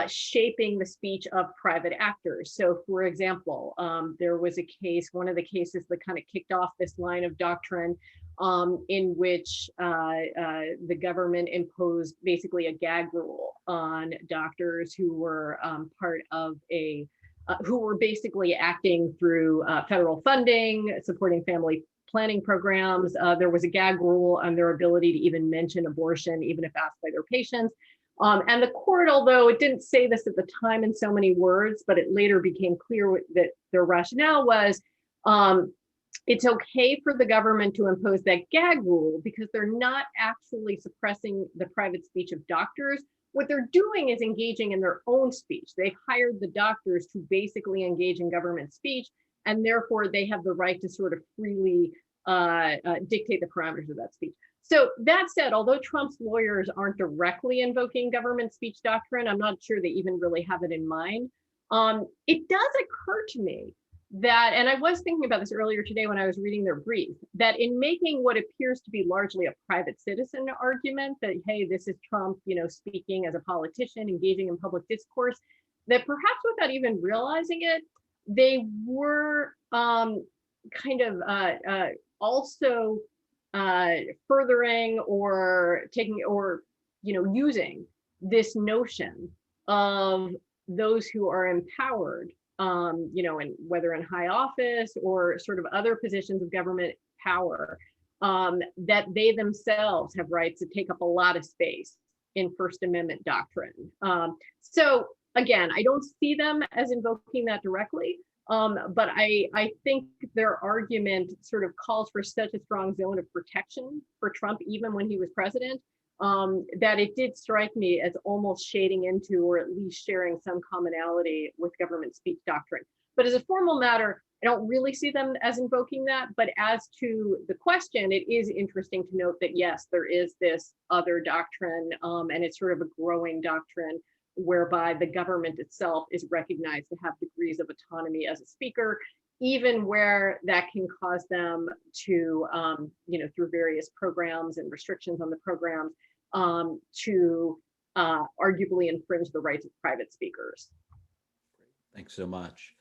shaping the speech of private actors. So, for example, there was a case, one of the cases that kind of kicked off this line of doctrine, in which the government imposed basically a gag rule on doctors who were part of who were basically acting through federal funding, supporting family planning programs. There was a gag rule on their ability to even mention abortion, even if asked by their patients. And the court, although it didn't say this at the time in so many words, but it later became clear that their rationale was, it's okay for the government to impose that gag rule because they're not actually suppressing the private speech of doctors. What they're doing is engaging in their own speech. They hired the doctors to basically engage in government speech, and therefore they have the right to sort of freely dictate the parameters of that speech. So that said, although Trump's lawyers aren't directly invoking government speech doctrine, I'm not sure they even really have it in mind. It does occur to me that, and I was thinking about this earlier today when I was reading their brief, that in making what appears to be largely a private citizen argument that, hey, this is Trump, speaking as a politician, engaging in public discourse, that perhaps without even realizing it, they were also furthering or taking or using this notion of those who are empowered, and whether in high office or sort of other positions of government power, that they themselves have rights to take up a lot of space in First Amendment doctrine. So again, I don't see them as invoking that directly, but I think their argument sort of calls for such a strong zone of protection for Trump, even when he was president, that it did strike me as almost shading into, or at least sharing some commonality with government speech doctrine. But as a formal matter, I don't really see them as invoking that. But as to the question, it is interesting to note that, yes, there is this other doctrine, and it's sort of a growing doctrine whereby the government itself is recognized to have degrees of autonomy as a speaker, even where that can cause them to, through various programs and restrictions on the programs, to arguably infringe the rights of private speakers. Thanks so much.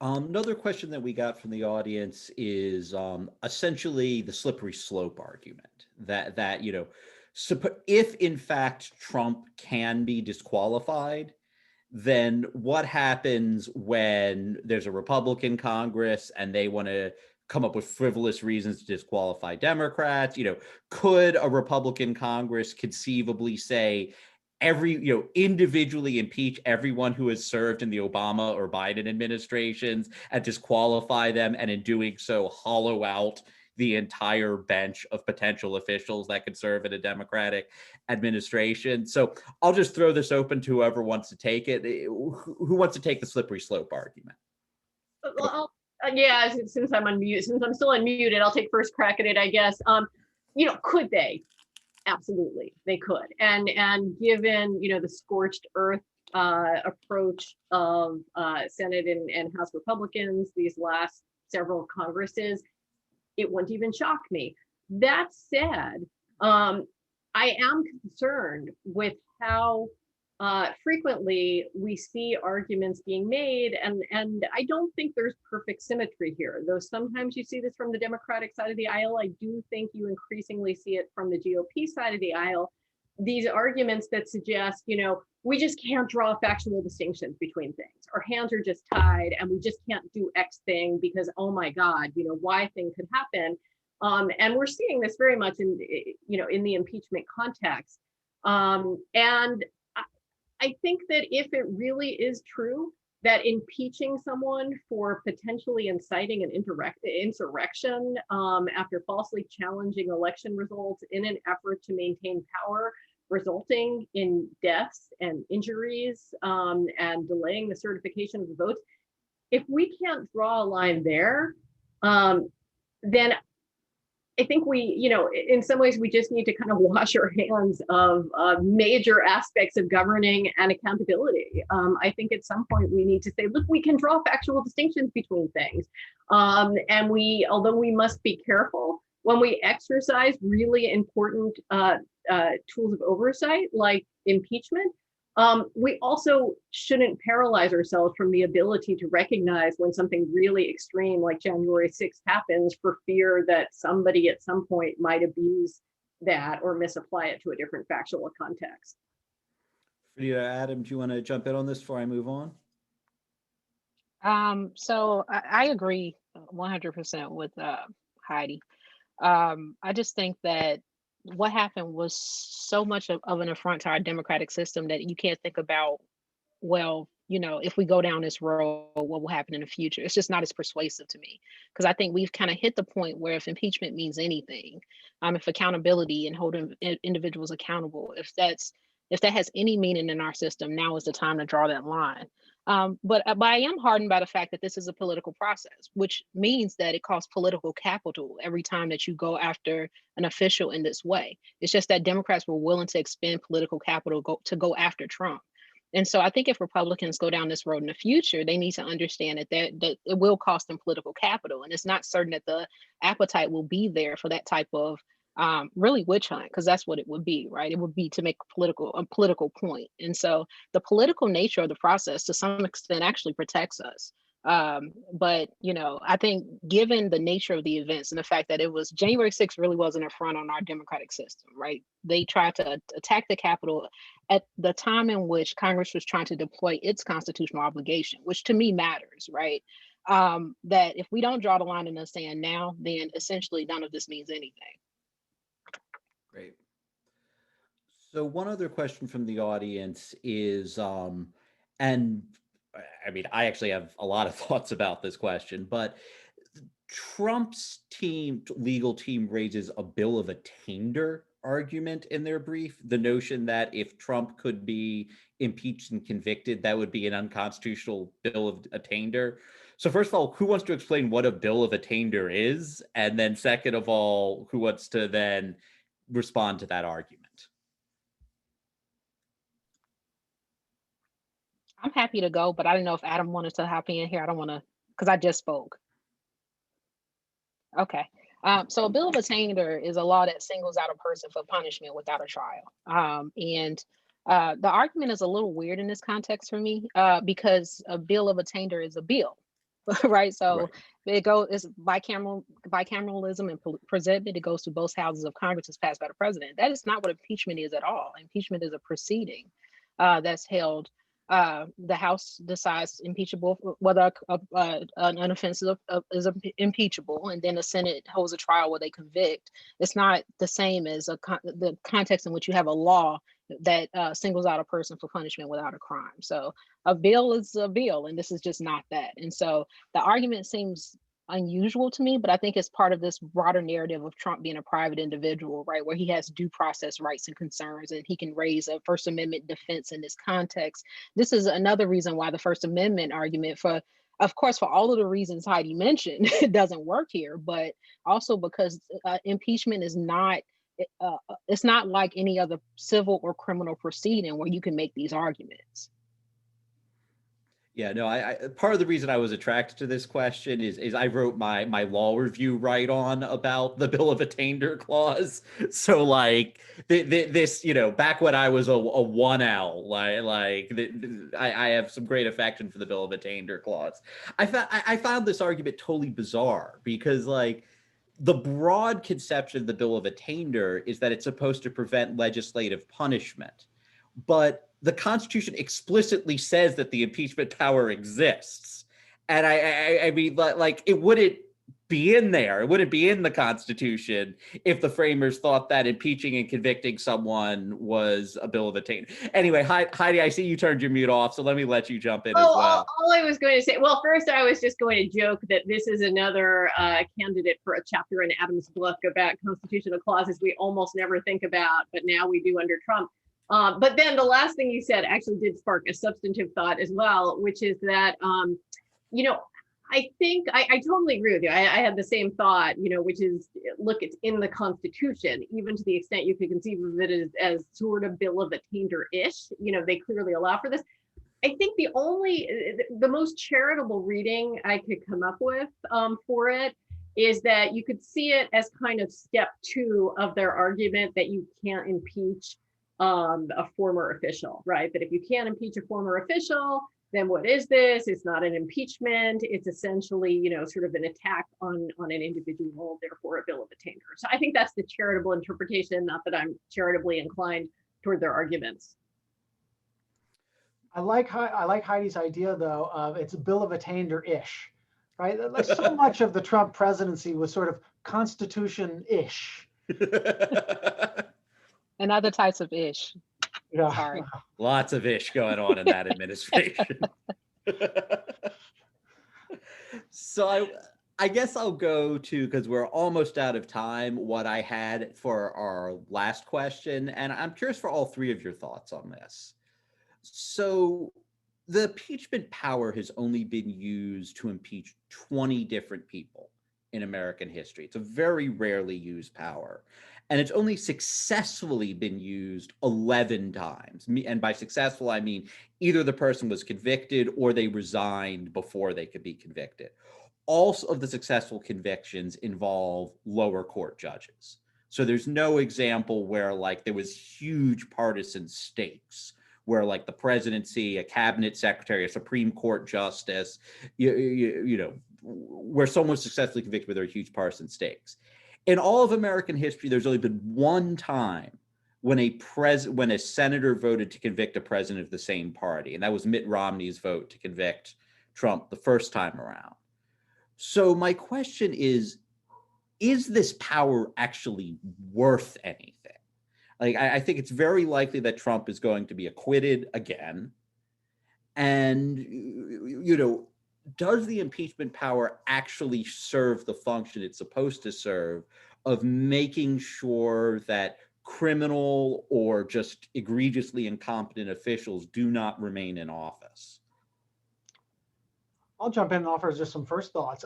Another question that we got from the audience is essentially the slippery slope argument that if in fact Trump can be disqualified, then what happens when there's a Republican Congress and they want to come up with frivolous reasons to disqualify Democrats? Could a Republican Congress conceivably say individually impeach everyone who has served in the Obama or Biden administrations and disqualify them, and in doing so hollow out the entire bench of potential officials that could serve in a Democratic administration? So I'll just throw this open to whoever wants to take it. Who wants to take the slippery slope argument? Well, since I'm unmuted, since I'm still unmuted, I'll take first crack at it, I guess. Could they? Absolutely, they could. And given, the scorched earth approach of Senate and House Republicans these last several Congresses, it wouldn't even shock me. That said, I am concerned with how frequently we see arguments being made, and I don't think there's perfect symmetry here. Though sometimes you see this from the Democratic side of the aisle, I do think you increasingly see it from the GOP side of the aisle. These arguments that suggest, we just can't draw factual distinctions between things. Our hands are just tied, and we just can't do X thing because, oh my God, Y thing could happen. And we're seeing this very much in the impeachment context. And I think that if it really is true that impeaching someone for potentially inciting an insurrection after falsely challenging election results in an effort to maintain power, resulting in deaths and injuries and delaying the certification of the votes, if we can't draw a line there, then I think we, in some ways, we just need to kind of wash our hands of major aspects of governing and accountability. I think at some point we need to say, look, we can draw factual distinctions between things. And although we must be careful when we exercise really important tools of oversight like impeachment, we also shouldn't paralyze ourselves from the ability to recognize when something really extreme like January 6th happens for fear that somebody at some point might abuse that or misapply it to a different factual context. Adam, do you want to jump in on this before I move on? So I agree 100% with Heidi. I just think that what happened was so much of an affront to our democratic system that you can't think about, well, if we go down this road, what will happen in the future? It's just not as persuasive to me, because I think we've kind of hit the point where if impeachment means anything, if accountability and holding individuals accountable, if that has any meaning in our system, now is the time to draw that line. But I am hardened by the fact that this is a political process, which means that it costs political capital every time that you go after an official in this way. It's just that Democrats were willing to expend political capital to go after Trump. And so I think if Republicans go down this road in the future, they need to understand that it will cost them political capital. And it's not certain that the appetite will be there for that type of really witch hunt, because that's what it would be, right? It would be to make a political point. And so the political nature of the process to some extent actually protects us. But I think given the nature of the events and the fact that it was January 6th really was an affront on our democratic system, right? They tried to attack the Capitol at the time in which Congress was trying to deploy its constitutional obligation, which to me matters, right? That if we don't draw the line in the sand now, then essentially none of this means anything. Great. So one other question from the audience is, and I mean, I actually have a lot of thoughts about this question, but Trump's legal team raises a bill of attainder argument in their brief. The notion that if Trump could be impeached and convicted, that would be an unconstitutional bill of attainder. So first of all, who wants to explain what a bill of attainder is? And then second of all, who wants to then respond to that argument? I'm happy to go, but I don't know if Adam wanted to hop in here. I don't want to, because I just spoke. Okay. So a bill of attainder is a law that singles out a person for punishment without a trial. And the argument is a little weird in this context for me, because a bill of attainder is a bill, right? So it's bicameralism and presentment. It goes to both houses of Congress. It's passed by the president. That is not what impeachment is at all. Impeachment is a proceeding that's held. The House decides impeachable, whether an offense is impeachable, and then the Senate holds a trial where they convict. It's not the same as the context in which you have a law that singles out a person for punishment without a crime. So a bill is a bill, and this is just not that. And so the argument seems unusual to me, but I think it's part of this broader narrative of Trump being a private individual, right, where he has due process rights and concerns, and he can raise a First Amendment defense in this context. This is another reason why the First Amendment argument, of course, for all of the reasons Heidi mentioned, it doesn't work here, but also because impeachment is not, it's not like any other civil or criminal proceeding where you can make these arguments. Yeah, no, I part of the reason I was attracted to this question is I wrote my law review write-on about the Bill of Attainder clause. So like this, back when I was a 1L, I have some great affection for the Bill of Attainder clause. I found this argument totally bizarre because like the broad conception of the Bill of Attainder is that it's supposed to prevent legislative punishment, but the Constitution explicitly says that the impeachment power exists. And I mean, like, it wouldn't be in there. It wouldn't be in the Constitution if the framers thought that impeaching and convicting someone was a bill of attainder. Anyway, Heidi, I see you turned your mute off, so let me let you jump in as well. All I was going to say, well, first I was just going to joke that this is another candidate for a chapter in Adam's book about constitutional clauses we almost never think about, but now we do under Trump. But then the last thing you said actually did spark a substantive thought as well, which is that, I think I totally agree with you. I had the same thought, which is, look, it's in the Constitution, even to the extent you could conceive of it as sort of Bill of Attainder-ish. They clearly allow for this. I think the most charitable reading I could come up with for it is that you could see it as kind of step 2 of their argument that you can't impeach a former official, right? That if you can't impeach a former official, then what is this? It's not an impeachment. It's essentially, sort of an attack on an individual, therefore a bill of attainder. So I think that's the charitable interpretation, not that I'm charitably inclined toward their arguments. I like Heidi's idea, though, of it's a bill of attainder-ish. right? Like so much of the Trump presidency was sort of Constitution-ish. And other types of ish. Yeah. Sorry. Lots of ish going on in that administration. So I guess I'll go to, because we're almost out of time, what I had for our last question. And I'm curious for all three of your thoughts on this. So the impeachment power has only been used to impeach 20 different people in American history. It's a very rarely used power. And it's only successfully been used 11 times. And by successful, I mean either the person was convicted or they resigned before they could be convicted. All of the successful convictions involve lower court judges. So there's no example where like there was huge partisan stakes, where like the presidency, a cabinet secretary, a Supreme Court justice, you know, where someone was successfully convicted where there are huge partisan stakes. In all of American history, there's only been one time when a senator voted to convict a president of the same party, and that was Mitt Romney's vote to convict Trump the first time around. So my question is this power actually worth anything? Like, I think it's very likely that Trump is going to be acquitted again. And, you know, does the impeachment power actually serve the function it's supposed to serve of making sure that criminal or just egregiously incompetent officials do not remain in office? I'll jump in and offer just some first thoughts.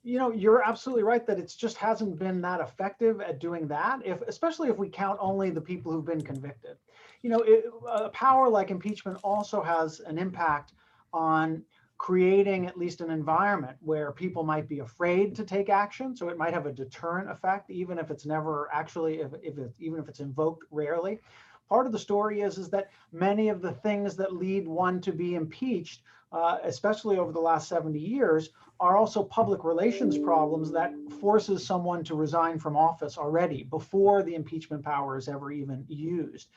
You know, you're absolutely right that it just hasn't been that effective at doing that, especially if we count only the people who've been convicted. You know, a power like impeachment also has an impact on creating at least an environment where people might be afraid to take action. So it might have a deterrent effect, even if it's never actually, even if it's invoked rarely. Part of the story is that many of the things that lead one to be impeached, especially over the last 70 years, are also public relations problems that forces someone to resign from office already before the impeachment power is ever even used.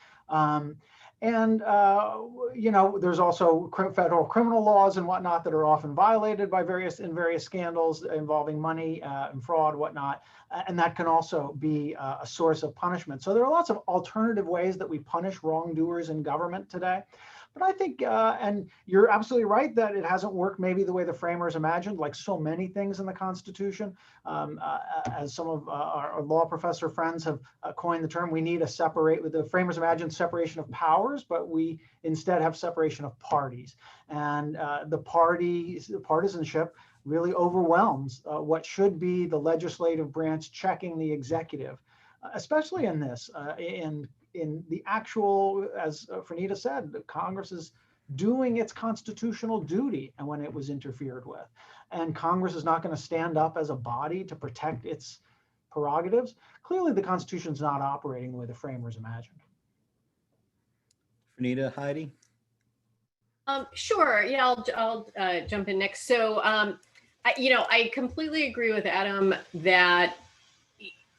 You know, there's also federal criminal laws and whatnot that are often violated by various scandals involving money and fraud, whatnot. And that can also be a source of punishment. So there are lots of alternative ways that we punish wrongdoers in government today. But I think, and you're absolutely right that it hasn't worked maybe the way the framers imagined, like so many things in the Constitution. As some of our law professor friends have coined the term, we need the framers imagined separation of powers, but we instead have separation of parties. And the partisanship really overwhelms what should be the legislative branch checking the executive, especially in this, in the actual, as Fernita said, Congress is doing its constitutional duty and when it was interfered with. And Congress is not going to stand up as a body to protect its prerogatives. Clearly, the Constitution is not operating the way the framers imagined. Fernita, Heidi? Sure. Yeah, I'll jump in next. So, I completely agree with Adam that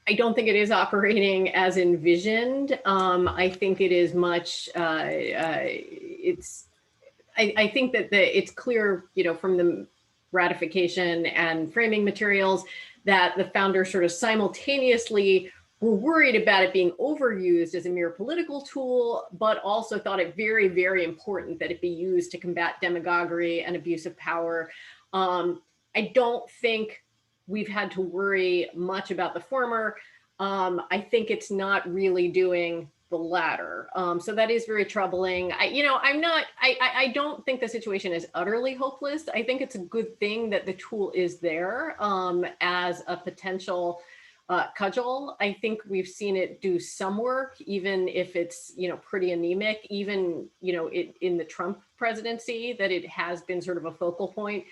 I don't think it is operating as envisioned. I think it is much. I think that it's clear, you know, from the ratification and framing materials that the founders sort of simultaneously were worried about it being overused as a mere political tool, but also thought it very, very important that it be used to combat demagoguery and abuse of power. I don't think we've had to worry much about the former. I think it's not really doing the latter. So that is very troubling. I don't think the situation is utterly hopeless. I think it's a good thing that the tool is there as a potential cudgel. I think we've seen it do some work, even if it's, you know, pretty anemic, even, you know, in the Trump presidency, that it has been sort of a focal point,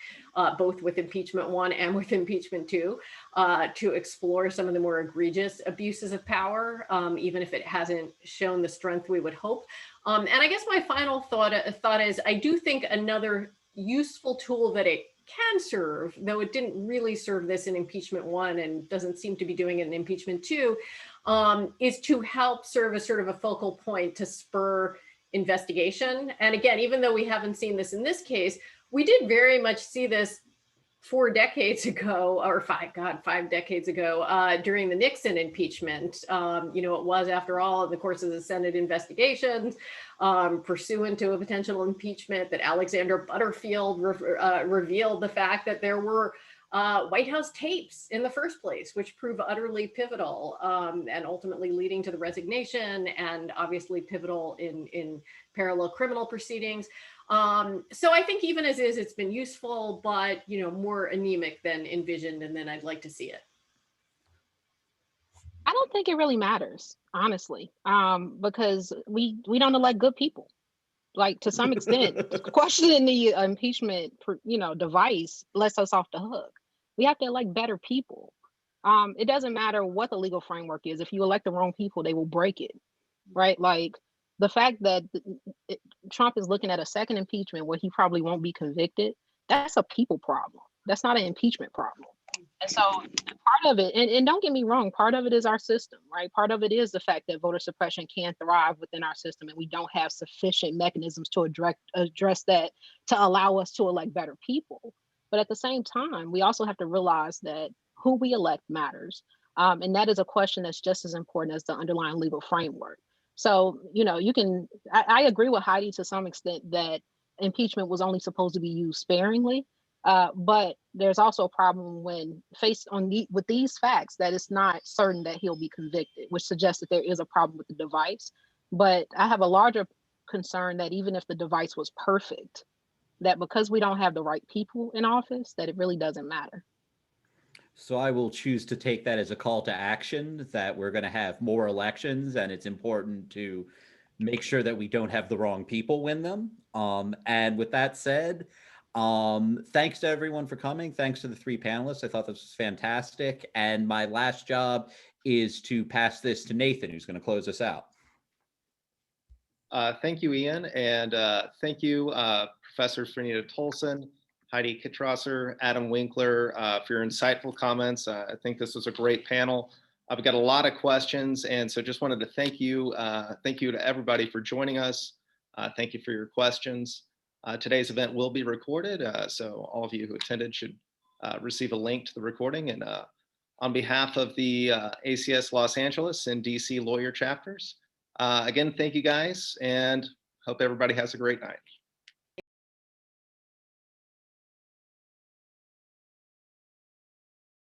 both with impeachment 1 and with impeachment 2, to explore some of the more egregious abuses of power, even if it hasn't shown the strength we would hope. And I guess my final thought is, I do think another useful tool that it can serve, though it didn't really serve this in impeachment 1 and doesn't seem to be doing it in impeachment 2, is to help serve as sort of a focal point to spur investigation. And again, even though we haven't seen this in this case, we did very much see this 4 decades ago, or 5 decades ago, during the Nixon impeachment. You know, it was, after all, in the course of the Senate investigations, pursuant to a potential impeachment, that Alexander Butterfield revealed the fact that there were White House tapes in the first place, which prove utterly pivotal, and ultimately leading to the resignation, and obviously pivotal in parallel criminal proceedings. So I think even as is, it's been useful, but, you know, more anemic than envisioned, and then I'd like to see it. I don't think it really matters, honestly, because we don't elect good people. Like, to some extent, questioning the impeachment, device lets us off the hook. We have to elect better people. It doesn't matter what the legal framework is. If you elect the wrong people, they will break it, right? Like, the fact that Trump is looking at a second impeachment where he probably won't be convicted, that's a people problem. That's not an impeachment problem. And so part of it, and don't get me wrong, part of it is our system, right? Part of it is the fact that voter suppression can thrive within our system, and we don't have sufficient mechanisms to address that to allow us to elect better people. But at the same time, we also have to realize that who we elect matters. And that is a question that's just as important as the underlying legal framework. So, I agree with Heidi to some extent that impeachment was only supposed to be used sparingly. But there's also a problem when faced with these facts that it's not certain that he'll be convicted, which suggests that there is a problem with the device. But I have a larger concern that even if the device was perfect, that because we don't have the right people in office, that it really doesn't matter. So I will choose to take that as a call to action, that we're going to have more elections, and it's important to make sure that we don't have the wrong people win them. And with that said, thanks to everyone for coming. Thanks to the 3 panelists. I thought this was fantastic. And my last job is to pass this to Nathan, who's going to close us out. Thank you, Ian. And thank you, Professors Fernita Tolson, Heidi Kittrosser, Adam Winkler, for your insightful comments. I think this was a great panel. I've got a lot of questions, and so just wanted to thank you. Thank you to everybody for joining us. Thank you for your questions. Today's event will be recorded, so all of you who attended should receive a link to the recording. And on behalf of the ACS Los Angeles and DC lawyer chapters, again, thank you guys, and hope everybody has a great night.